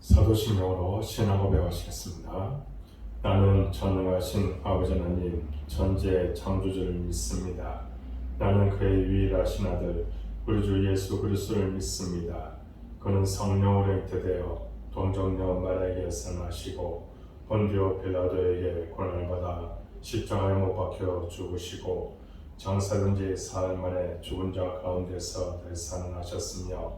사도신경으로 신앙 고백하시겠습니다. 나는 전능하신 아버지 하나님 전지의 창조주를 믿습니다. 나는 그의 유일하신 아들 우리 주 예수 그리스도를 믿습니다. 그는 성령으로 잉태되어 동정녀 마리아에게서 나시고 본디오 빌라도에게 고난을 받아 십자가에 못 박혀 죽으시고 장사된 지 사흘 만에 죽은 자 가운데서 대산하셨으며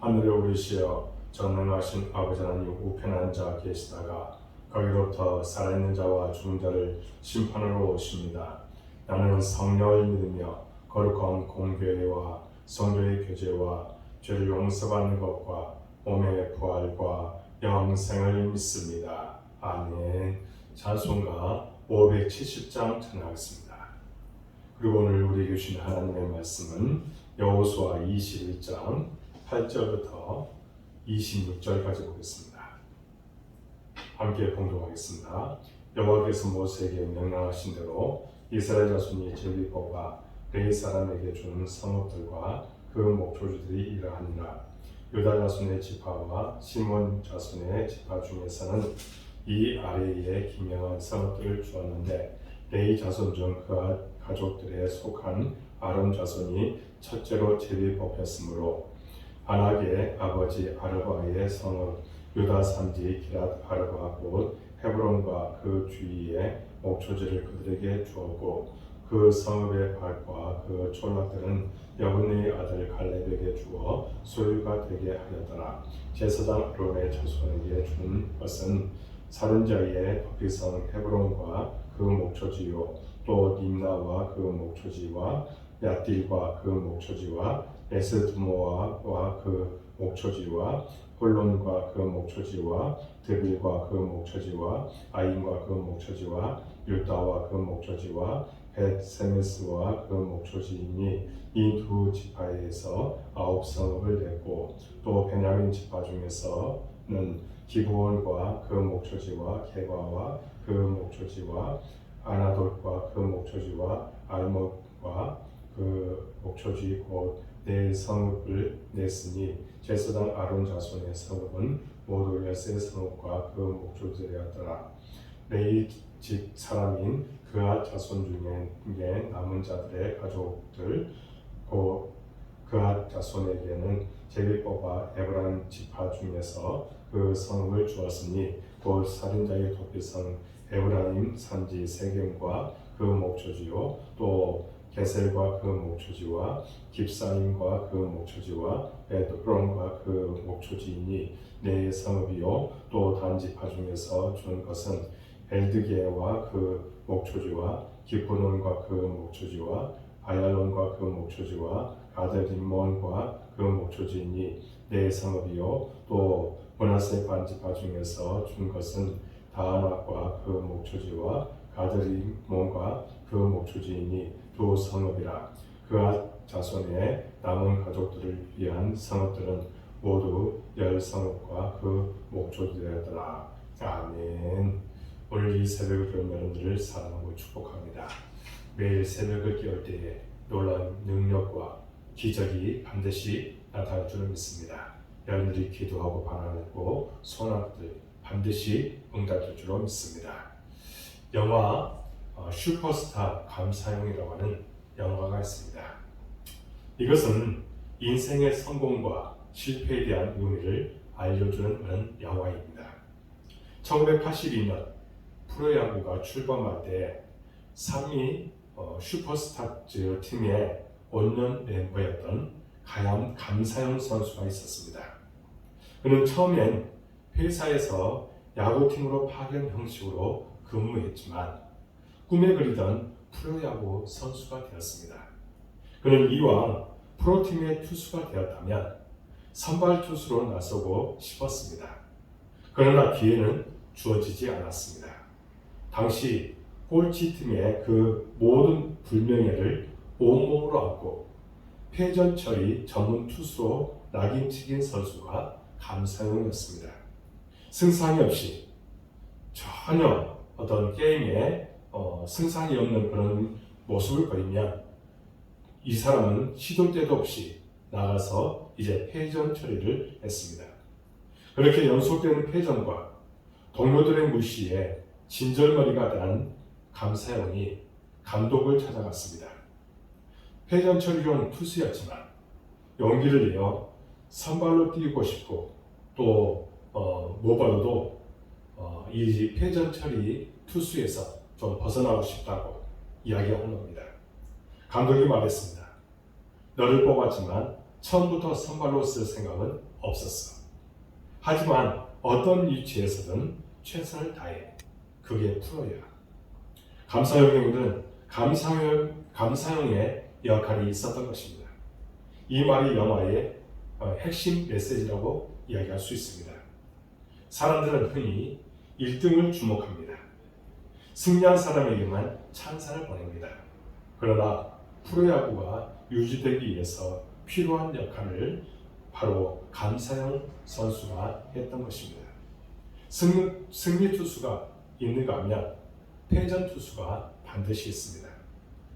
하늘에 오르시어 전능하신 아버지 하나님 우편에 앉아 계시다가 거기로부터 살아있는 자와 죽은 자를 심판하러 오십니다. 나는 성령을 믿으며 거룩한 공교회와 성도의 교제와 죄를 용서받는 것과 몸의 부활과 영생을 믿습니다. 아멘. 찬송가 570장 찬양하겠습니다. 그리고 오늘 우리 주신 하나님의 말씀은 여호수아 21장 8절부터 26절까지 보겠습니다. 함께 봉독하겠습니다. 여호와께서 모세에게 명령하신 대로 이스라엘 자손이 제비 뽑아 레위 사람에게 준 성읍들과 그 목조주들이 이러하니라. 유다 자손의 지파와 시몬 자손의 지파 중에서는 이 아래에 기명한 성읍들을 주었는데 레위 자손 중 그 가족들에 속한 아론 자손이 첫째로 제비 뽑혔으므로 아낙의 아버지 아르바의 성읍 유다 산지 기랏 아르바 곧 헤브론과 그 주위의 목초지를 그들에게 주었고 그 성읍의 밭과 그 촌락들은 여분의 아들 갈렙에게 주어 소유가 되게 하였더라. 제사장 아론의 자손에게 준 것은 사른자의 도피성 헤브론과 그 목초지요 또 림나와 그 목초지와 야딜과 그 목초지와 에스드모아와 그 목초지와 홀론과 그 목초지와 드빌과 그 목초지와 아인과 그 목초지와 율다와 그 목초지와 벳세메스와 그 목초지이니 이 두 지파에서 9성읍을 냈고 또 베냐민 지파 중에서는 기브온과 그 목초지와 게바와 그 목초지와 아나돌과 그 목초지와 알못과 그 목초지 곧 네 성읍을 냈으니 제사장 아론 자손의 성읍은 모두 13성읍과 그 목초지였더라. 레위 집 사람인 그앗 자손 중에 남은 자들의 가족들 곧 그앗 자손에게는 제비 뽑아 에브라임 지파 중에서 그 성읍을 주었으니 곧 살인자의 도피성 에브라임 산지 세겜과 그 목초지요 또 게셀과 그 목초지와 깁사임과 그 목초지와 에드브론과 그 목초지이니 네 성읍이요 또 단지파 중에서 준 것은 엘드게와 그 목초지와 기브논과 그 목초지와 아얄론과 그 목초지와 가드림몬과 그 목초지이니 네 성읍이요 또 므낫세 반지파 중에서 준 것은 다아낙과 그 목초지와 가드림몬과 그 목초지이니 두 성읍이라. 그앗 자손의 남은 가족들을 위한 성읍들은 모두 10성읍과 그 목초지되었더라. 아멘. 오늘 이 새벽을 깨운 여러분들을 사랑하고 축복합니다. 매일 새벽을 깨울 때에 놀라운 능력과 기적이 반드시 나타날 줄을 믿습니다. 여러분들이 기도하고 바라고 소원들 반드시 응답될 줄로 믿습니다. 영화 슈퍼스타 감사용이라고 하는 영화가 있습니다. 이것은 인생의 성공과 실패에 대한 의미를 알려주는 그런 영화입니다. 1982년 프로야구가 출범할 때 상위 슈퍼스타 팀의 원년 멤버였던 감사용 선수가 있었습니다. 그는 처음엔 회사에서 야구팀으로 파견 형식으로 근무했지만 꿈에 그리던 프로야구 선수가 되었습니다. 그는 이왕 프로팀의 투수가 되었다면 선발 투수로 나서고 싶었습니다. 그러나 기회는 주어지지 않았습니다. 당시 꼴찌팀의 그 모든 불명예를 온몸으로 안고 패전 처리 전문 투수로 낙인찍힌 선수가 감사용이었습니다. 승산이 없이 전혀 어떤 게임에 승산이 없는 그런 모습을 보이면 이 사람은 시도 때도 없이 나가서 이제 패전 처리를 했습니다. 그렇게 연속되는 패전과 동료들의 무시에 진절머리가 난 감사형이 감독을 찾아갔습니다. 패전 처리용 투수였지만 용기를 내어 선발로 뛰고 싶고 또 무엇보다도 이 패전 처리 투수에서 좀 벗어나고 싶다고 이야기한 겁니다. 감독이 말했습니다. 너를 뽑았지만 처음부터 선발로 쓸 생각은 없었어. 하지만 어떤 위치에서든 최선을 다해. 그게 프로야. 감사형에는 감사형의 역할이 있었던 것입니다. 이 말이 영화의 핵심 메시지라고 이야기할 수 있습니다. 사람들은 흔히 1등을 주목합니다. 승리한 사람에게만 찬사를 보냅니다. 그러나 프로야구가 유지되기 위해서 필요한 역할을 바로 감사형 선수가 했던 것입니다. 승리 투수가 있는가 하면 패전 투수가 반드시 있습니다.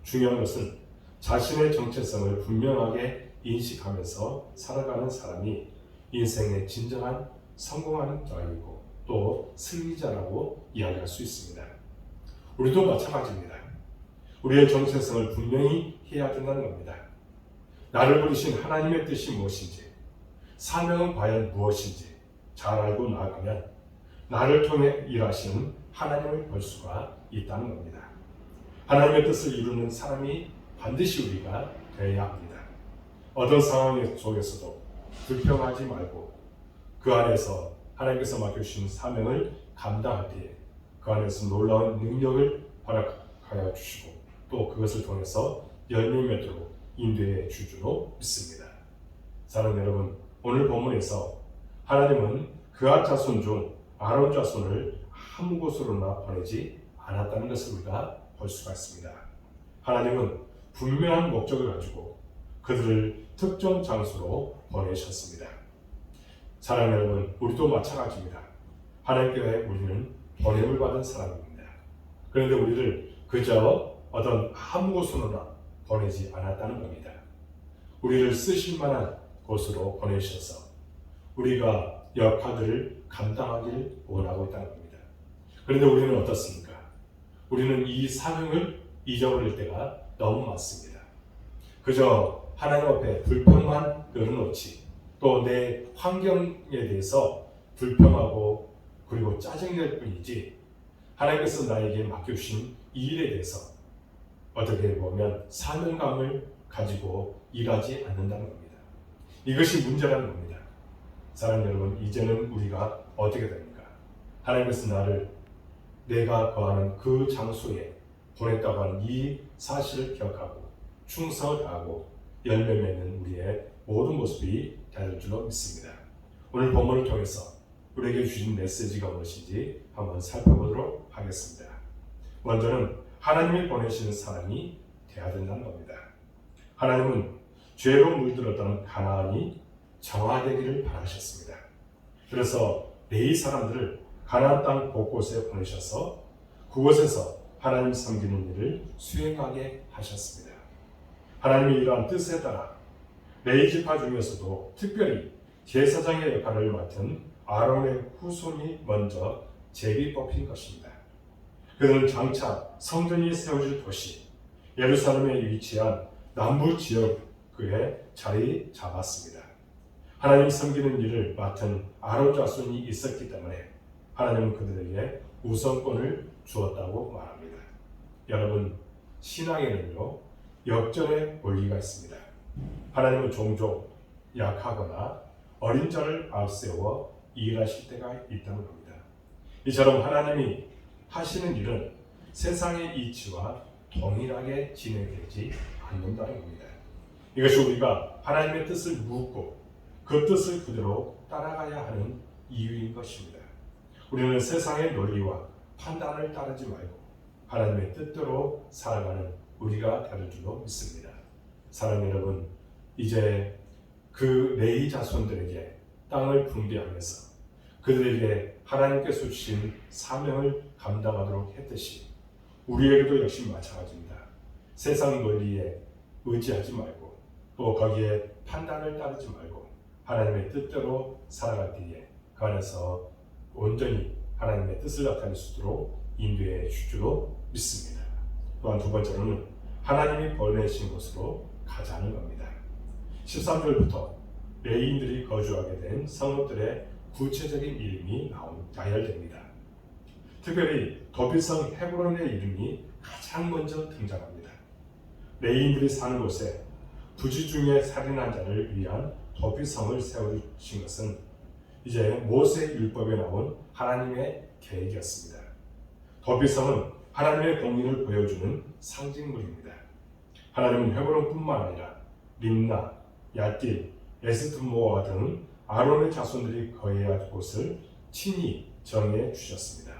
중요한 것은 자신의 정체성을 분명하게 인식하면서 살아가는 사람이 인생의 진정한 성공하는 자이고 또 승리자라고 이야기할 수 있습니다. 우리도 마찬가지입니다. 우리의 정체성을 분명히 해야 된다는 겁니다. 나를 부르신 하나님의 뜻이 무엇인지, 사명은 과연 무엇인지 잘 알고 나아가면 나를 통해 일하시는 하나님을 볼 수가 있다는 겁니다. 하나님의 뜻을 이루는 사람이 반드시 우리가 되어야 합니다. 어떤 상황 속에서도 불평하지 말고 그 안에서 하나님께서 맡겨주신 사명을 감당할 때에 그 안에서 놀라운 능력을 허락하여 주시고 또 그것을 통해서 열매 맺도록 인도해 주주로 믿습니다. 사랑하는 여러분, 오늘 본문에서 하나님은 그앗 자손 중 아론 자손을 아무 곳으로나 보내지 않았다는 것을 우리가 볼 수가 있습니다. 하나님은 분명한 목적을 가지고 그들을 특정 장소로 보내셨습니다. 사랑하는 여러분, 우리도 마찬가지입니다. 하나님께 우리는 보냄을 받은 사람입니다. 그런데 우리를 그저 어떤 아무 곳으로나 보내지 않았다는 겁니다. 우리를 쓰실 만한 곳으로 보내셔서 우리가 역할들을 감당하기를 원하고 있다는 겁니다. 그런데 우리는 어떻습니까? 우리는 이 사명을 잊어버릴 때가 너무 많습니다. 그저 하나님 앞에 불평만 늘어놓지 또 내 환경에 대해서 불평하고 그리고 짜증낼 뿐이지 하나님께서 나에게 맡겨주신 이 일에 대해서 어떻게 보면 사명감을 가지고 일하지 않는다는 겁니다. 이것이 문제라는 겁니다. 사랑하는 여러분, 이제는 우리가 어떻게 됩니까? 하나님께서 나를 내가 거하는 그 장소에 보냈다고 하는 이 사실을 기억하고 충성을 다하고 열매 맺는 우리의 모든 모습이 되는 줄로 믿습니다. 오늘 본문을 통해서 우리에게 주신 메시지가 무엇인지 한번 살펴보도록 하겠습니다. 먼저는 하나님이 보내시는 사람이 되어야 된다는 겁니다. 하나님은 죄로 물들었던 가나안이 정화되기를 바라셨습니다. 그래서 레위 사람들을 가나안 땅 곳곳에 보내셔서 그곳에서 하나님 섬기는 일을 수행하게 하셨습니다. 하나님의 이러한 뜻에 따라 레위 지파 중에서도 특별히 제사장의 역할을 맡은 아론의 후손이 먼저 제비 뽑힌 것입니다. 그들은 장차 성전이 세워질 도시 예루살렘에 위치한 남부 지역에 자리 잡았습니다. 하나님 섬기는 일을 맡은 아론 자손이 있었기 때문에 하나님은 그들에게 우선권을 주었다고 말합니다. 여러분, 신앙에는요 역전의 원리가 있습니다. 하나님은 종종 약하거나 어린 자를 앞세워 일하실 때가 있다는 겁니다. 이처럼 하나님이 하시는 일은 세상의 이치와 동일하게 진행되지 않는다는 겁니다. 이것이 우리가 하나님의 뜻을 묻고 그 뜻을 그대로 따라가야 하는 이유인 것입니다. 우리는 세상의 논리와 판단을 따르지 말고 하나님의 뜻대로 살아가는 우리가 되는 줄로 믿습니다. 사랑하는 여러분, 이제 그 레위 자손들에게 땅을 분배하면서 그들에게 하나님께서 주신 사명을 감당하도록 했듯이 우리에게도 역시 마찬가지입니다. 세상 논리에 의지하지 말고 또 거기에 판단을 따르지 말고 하나님의 뜻대로 살아갈 때에 그 안에서 온전히 하나님의 뜻을 나타낼 수 있도록 인도해 주주로 믿습니다. 또한 두 번째로는 하나님이 보내신 곳으로 가자는 겁니다. 13절부터 레위인들이 거주하게 된 성읍들의 구체적인 이름이 나열됩니다. 특별히 더비성 헤브론의 이름이 가장 먼저 등장합니다. 레위인들이 사는 곳에 부지 중에 살인한 자를 위한 더비성을 세우신 것은 이제 모세 율법에 나온 하나님의 계획이었습니다. 더비성은 하나님의 공의를 보여주는 상징물입니다. 하나님은 헤브론뿐만 아니라 림나, 야틸, 에스드모아 등 아론의 자손들이 거해야 할 곳을 친히 정해 주셨습니다.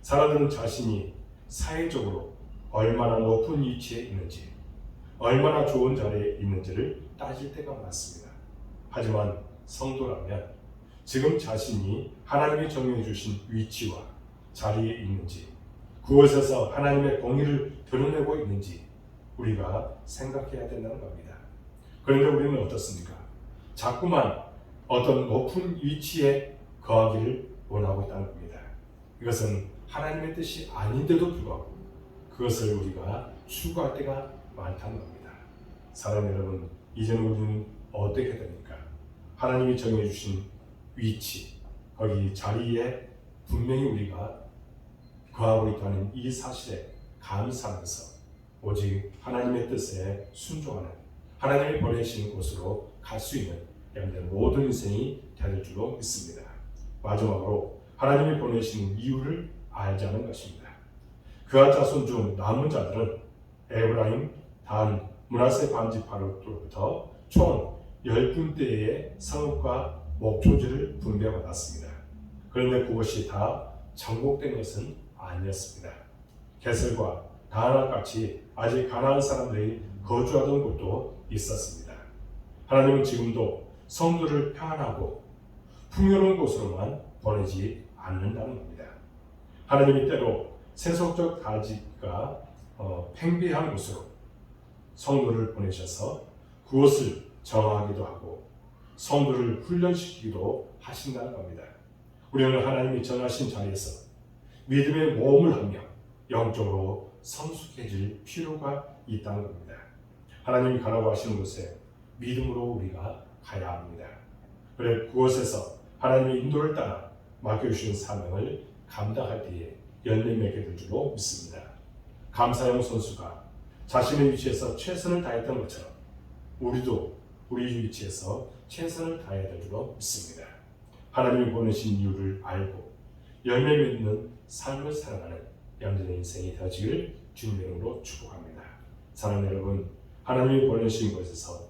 사람들은 자신이 사회적으로 얼마나 높은 위치에 있는지, 얼마나 좋은 자리에 있는지를 따질 때가 많습니다. 하지만 성도라면 지금 자신이 하나님이 정해 주신 위치와 자리에 있는지, 그곳에서 하나님의 공의를 드러내고 있는지 우리가 생각해야 된다는 겁니다. 그런데 우리는 어떻습니까? 자꾸만 어떤 높은 위치에 거하기를 원하고 있다는 겁니다. 이것은 하나님의 뜻이 아닌데도 불구하고 그것을 우리가 추구할 때가 많다는 겁니다. 사랑 여러분, 이제는 우리는 어떻게 됩니까? 하나님이 정해주신 위치, 거기 자리에 분명히 우리가 거하고 있다는 이 사실에 감사하면서 오직 하나님의 뜻에 순종하는, 하나님이 보내신 곳으로 갈 수 있는 여러분의 모든 인생이 될 줄로 믿습니다. 마지막으로 하나님이 보내신 이유를 알자는 것입니다. 그가 자손 중 남은 자들은 에브라임, 단, 므낫세 반지파로부터 총 10군데의 성읍과 목초지를 분배받았습니다. 그런데 그것이 다 정복된 것은 아니었습니다. 게셀과 다나같이 아직 가나안 사람들이 거주하던 곳도 있었습니다. 하나님은 지금도 성도를 평안하고 풍요로운 곳으로만 보내지 않는다는 겁니다. 하나님이 때로 세속적 가치가 팽배한 곳으로 성도를 보내셔서 그곳을 정하기도 하고 성도를 훈련시키기도 하신다는 겁니다. 우리는 하나님이 정하신 자리에서 믿음의 모험을 하며 영적으로 성숙해질 필요가 있다는 겁니다. 하나님이 가라고 하시는 곳에 믿음으로 우리가 가야 합니다. 그래 그곳에서 하나님의 인도를 따라 맡겨주신 사명을 감당할 때에 열매 맺게 될 줄로 믿습니다. 감사용 선수가 자신의 위치에서 최선을 다했던 것처럼 우리도 우리 위치에서 최선을 다해야 될 줄로 믿습니다. 하나님이 보내신 이유를 알고 열매 맺는 삶을 살아가는 여러분의 인생이 되어지길 주님의 이름으로 축복합니다. 사랑하는 여러분, 하나님이 보내신 곳에서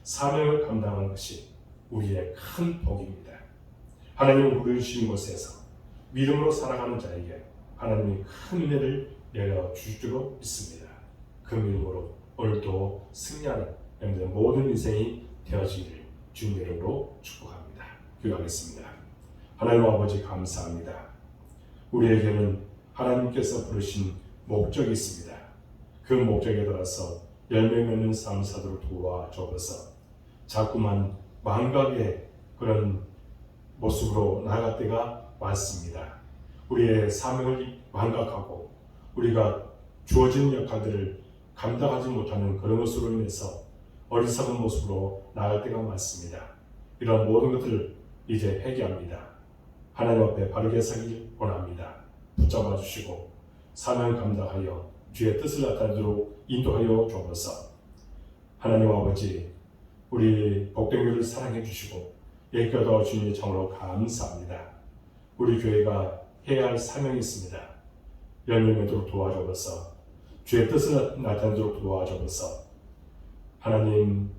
사명을 감당하는 것이 우리의 큰 복입니다. 하나님을 부르신 곳에서 믿음으로 살아가는 자에게 하나님이 큰 은혜를 내려주실 줄로 믿습니다. 그 믿음으로 오늘도 승리하는 여러분의 모든 인생이 되어지기를 주님의 이름으로 축복합니다. 기도하겠습니다. 하나님 아버지 감사합니다. 우리에게는 하나님께서 부르신 목적이 있습니다. 그 목적에 따라서 열매 맺는 삶 사도록 도와주옵소서. 자꾸만 망각의 그런 모습으로 나아갈 때가 많습니다. 우리의 사명을 망각하고 우리가 주어진 역할들을 감당하지 못하는 그런 것으로 인해서 어리석은 모습으로 나아갈 때가 많습니다. 이런 모든 것들을 이제 회개합니다. 하나님 앞에 바르게 서길 원합니다. 붙잡아 주시고 사명 감당하여 주의 뜻을 나타내도록 인도하여 주옵소서. 하나님 아버지, 우리 복된교를 사랑해 주시고 예뻐도 주님의 정으로 감사합니다. 우리 교회가 해야 할 사명이 있습니다. 열매 맺도록 도와주옵소서. 주의 뜻을 나타내도록 도와주옵소서. 하나님,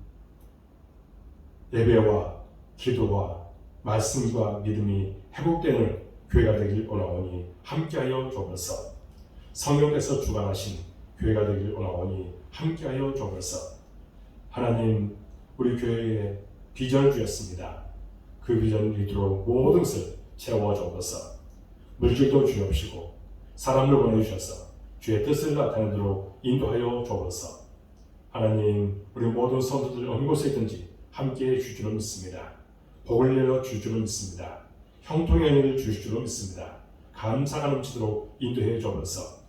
예배와 기도와 말씀과 믿음이 회복되는 교회가 되길 원하오니 함께하여 주옵소서. 성령께서 주관하신 교회가 되길 원하오니 함께하여 주옵소서. 하나님, 우리 교회에 비전을 주셨습니다. 그 비전을 이루도록 모든 것을 채워주옵소서. 물질도 주옵시고 사람을 보내주셔서 주의 뜻을 나타내도록 인도하여 주옵소서. 하나님, 우리 모든 성도들 어느 곳에 있든지 함께해 줄 줄을 믿습니다. 복을 내려 줄 줄을 믿습니다. 형통의 은혜를 주실 줄로 믿습니다. 감사가 넘치도록 인도해 주옵소서.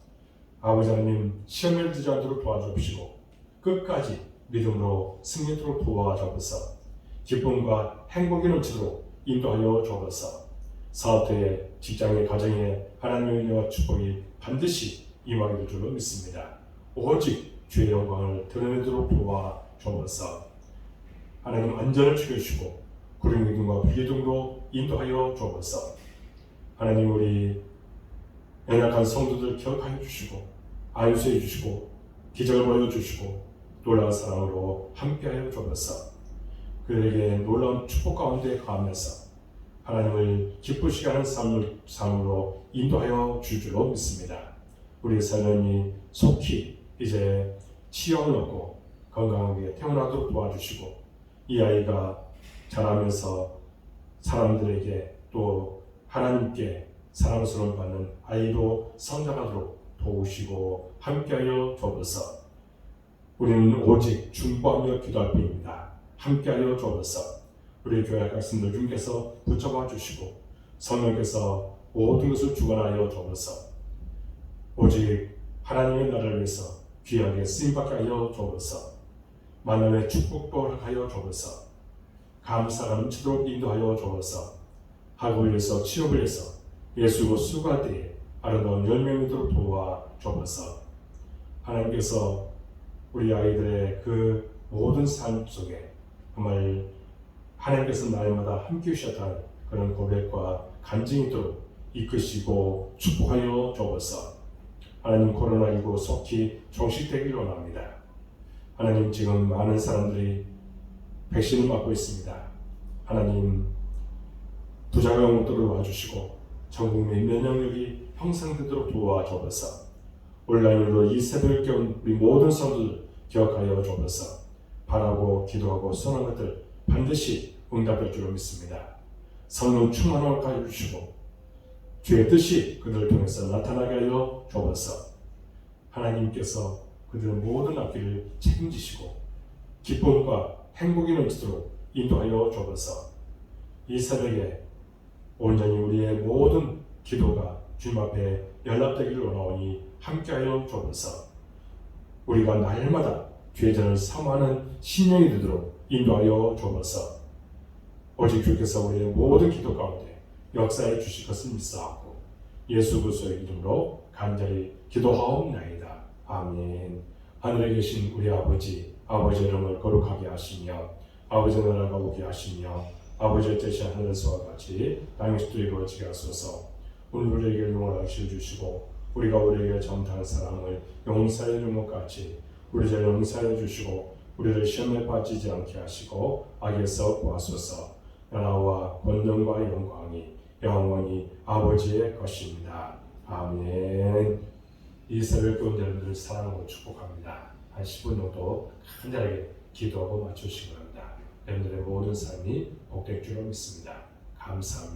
아버지 하나님, 시험을 들지 않도록 도와주옵시고 끝까지 믿음으로 승리토록 도와주옵소서. 기쁨과 행복이 넘치도록 인도하여 주옵소서. 사업터에, 직장에, 가정에 하나님의 은혜와 축복이 반드시 임하게 될 줄로 믿습니다. 오직 주의 영광을 드러내도록 도와주옵소서. 하나님, 안전을 지켜주시고 구름 기둥과 불기둥으로 인도하여 주옵소서. 하나님, 우리 연약한 성도들 기억하여 주시고 안수해 주시고 기적을 보여주시고 놀라운 사랑으로 함께하여 주옵소서. 그들에게 놀라운 축복 가운데 거하면서 하나님을 기쁘시게 하는 삶으로 인도하여 줄 줄로 믿습니다. 우리의 삶이 속히 이제 치형을 얻고 건강하게 태어나도록 도와주시고 이 아이가 자라면서 사람들에게 또 하나님께 사랑스러움 받는 아이로 성장하도록 도우시고 함께하여 주옵소서. 우리는 오직 중보하며 기도할 뿐입니다. 함께하여 주옵소서. 우리 교회 학생들 중께서 붙잡아 주시고 성령께서 모든 것을 주관하여 주옵소서. 오직 하나님의 나라를 위해서 귀하게 쓰임받게 하여 주옵소서. 만남의 축복도 하여 주옵소서. 감사가 넘치도록 인도하여 주옵소서. 학업을 위해서 취업을 위해서 예수로 수고할 때에 아름다운 열매를 맺도록 도와 주옵소서. 하나님께서 우리 아이들의 그 모든 삶 속에 정말 하나님께서 날마다 함께 해주셨다는 그런 고백과 간증이 있도록 이끄시고 축복하여 주옵소서. 하나님, 코로나19 속히 종식되기를 원합니다. 하나님, 지금 많은 사람들이 백신을 맞고 있습니다. 하나님, 부작용들을 와주시고 전국민 면역력이 형성되도록 도와주옵소서. 온라인으로 이 새벽을 깨운 우리 모든 성도들 기억하여 주옵소서. 바라고 기도하고 선한 것들 반드시 응답할 줄로 믿습니다. 성령 충만함을 가져 주시고 주의 뜻이 그들을 통해서 나타나게 하여 주옵소서. 하나님께서 그들의 모든 앞길을 책임지시고 기쁨과 행복이 넘치도록 인도하여 주옵소서. 이 새벽에 온전히 우리의 모든 기도가 주님 앞에 연락되기를 원하오니 함께하여 주옵소서. 우리가 날마다 주의 전을 사모하는 신령이 되도록 인도하여 주옵소서. 오직 주께서 우리의 모든 기도 가운데 역사해 주실 것을 믿사옵고 예수 그리스도의 이름으로 간절히 기도하옵나이다. 아멘. 하늘에 계신 우리 아버지의 이름을 거룩하게 하시며 아버지의 나라가 오게 하시며 아버지의 뜻이 하늘에서와 같이 땅에서도 이루어지게 하소서. 오늘 우리에게 용을 주시고 우리가 우리에게 잘못한 사람을 용서해 준 것 같이 우리 죄를 용서해 주시고 우리를 시험에 빠지지 않게 하시고 악에서 구하소서. 나라와 권능과 영광이 영원히 아버지의 것입니다. 아멘. 이 새벽 여러분들을 사랑하고 축복합니다. 한 10분 정도 간절하게 기도하고 맞추시기 바랍니다. 여러분들의 모든 삶이 복될 줄로 믿습니다. 감사합니다.